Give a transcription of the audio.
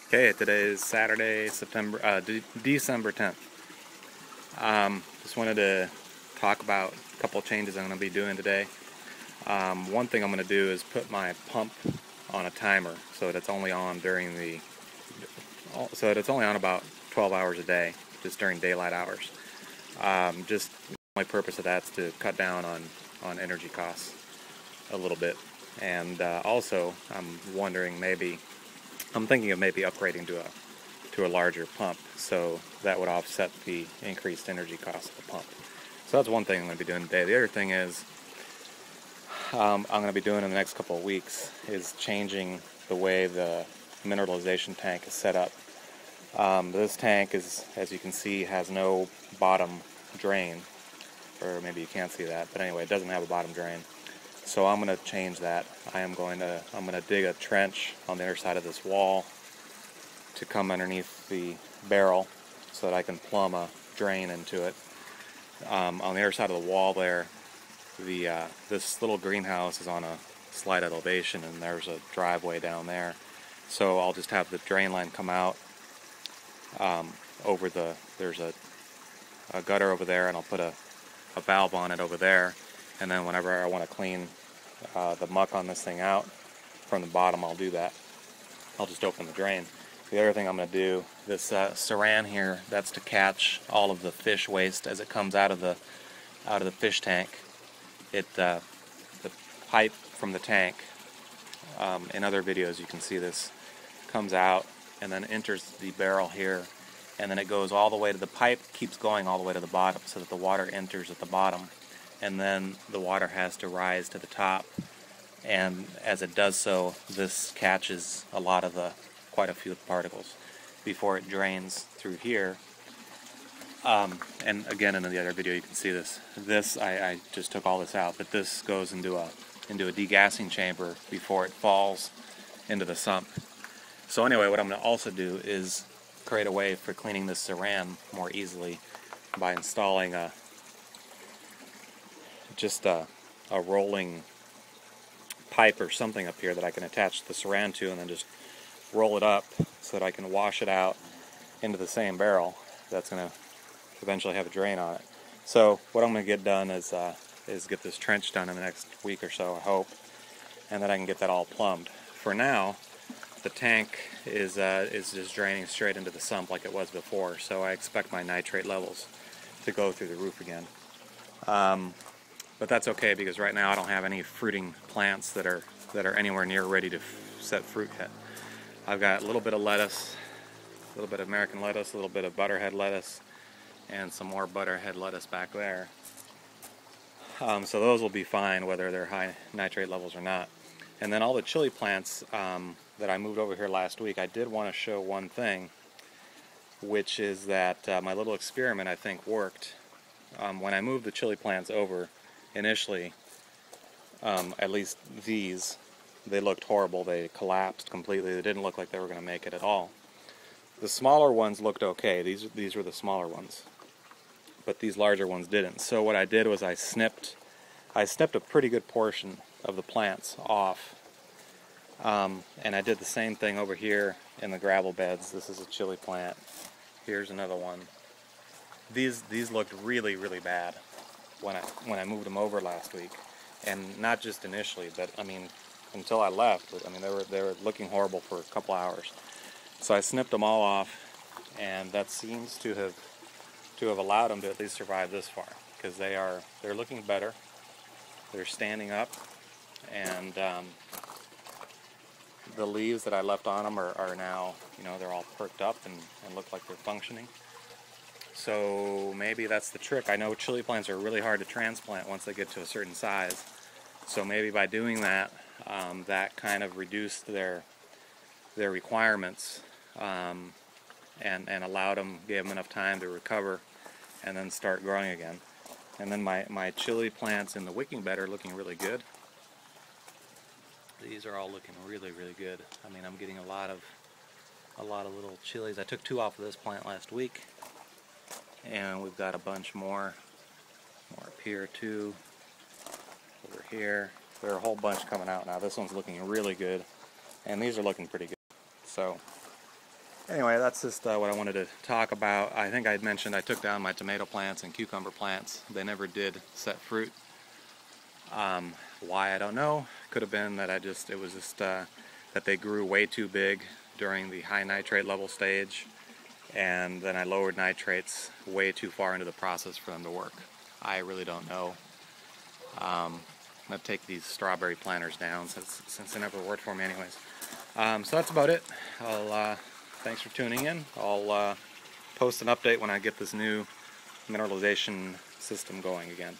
Okay, today is Saturday, December 10th. Just wanted to talk about a couple changes I'm going to be doing today. One thing I'm going to do is put my pump on a timer so that it's only on about 12 hours a day, just during daylight hours. Just the only purpose of that is to cut down on energy costs a little bit. And also, I'm thinking of maybe upgrading to a larger pump, so that would offset the increased energy cost of the pump. So that's one thing I'm going to be doing today. The other thing is I'm going to be doing in the next couple of weeks is changing the way the mineralization tank is set up. This tank is, as you can see, has no bottom drain, or maybe you can't see that, but anyway, it doesn't have a bottom drain. So I'm going to change that. I'm going to dig a trench on the other side of this wall to come underneath the barrel so that I can plumb a drain into it. On the other side of the wall there, this little greenhouse is on a slight elevation, and there's a driveway down there. So I'll just have the drain line come out there's a gutter over there, and I'll put a valve on it over there. And then whenever I want to clean the muck on this thing out from the bottom, I'll do that. I'll just open the drain. The other thing I'm going to do, this saran here, that's to catch all of the fish waste as it comes out of the fish tank. The pipe from the tank, in other videos you can see this, comes out and then enters the barrel here, and then it goes all the way to the pipe, keeps going all the way to the bottom so that the water enters at the bottom. And then the water has to rise to the top, and as it does so, this catches quite a few particles before it drains through here. And again, in the other video you can see this. I just took all this out, but this goes into a degassing chamber before it falls into the sump. So anyway, what I'm going to also do is create a way for cleaning this saran more easily by installing a rolling pipe or something up here that I can attach the saran to, and then just roll it up so that I can wash it out into the same barrel that's going to eventually have a drain on it. So what I'm going to get done is get this trench done in the next week or so, I hope, and then I can get that all plumbed. For now, the tank is just draining straight into the sump like it was before, so I expect my nitrate levels to go through the roof again. But that's okay, because right now I don't have any fruiting plants that are anywhere near ready to set fruit yet. I've got a little bit of lettuce, a little bit of American lettuce, a little bit of butterhead lettuce, and some more butterhead lettuce back there. So those will be fine whether they're high nitrate levels or not. And then all the chili plants that I moved over here last week, I did want to show one thing, which is that my little experiment, I think, worked. When I moved the chili plants over, initially, at least they looked horrible. They collapsed completely. They didn't look like they were going to make it at all. The smaller ones looked okay. These were the smaller ones, but these larger ones didn't. So what I did was I snipped a pretty good portion of the plants off, and I did the same thing over here in the gravel beds. This is a chili plant. Here's another one. These looked really, really bad when I moved them over last week, and not just initially, but I mean until I left. I mean they were looking horrible for a couple hours. So I snipped them all off, and that seems to have allowed them to at least survive this far, because they're looking better. They're standing up, and the leaves that I left on them are now, they're all perked up and look like they're functioning. So maybe that's the trick. I know chili plants are really hard to transplant once they get to a certain size. So maybe by doing that, that kind of reduced their requirements, and gave them enough time to recover and then start growing again. And then my chili plants in the wicking bed are looking really good. These are all looking really, really good. I mean, I'm getting a lot of little chilies. I took 2 off of this plant last week, and we've got a bunch more up here too, over here. There are a whole bunch coming out now. This one's looking really good, and these are looking pretty good. So Anyway, that's just what I wanted to talk about. I think I had mentioned I took down my tomato plants and cucumber plants. They never did set fruit. Why, I don't know. Could have been that it was just that they grew way too big during the high nitrate level stage, and then I lowered nitrates way too far into the process for them to work. I really don't know. I'm going to take these strawberry planters down since they never worked for me anyways. So that's about it. Thanks for tuning in. I'll post an update when I get this new mineralization system going again.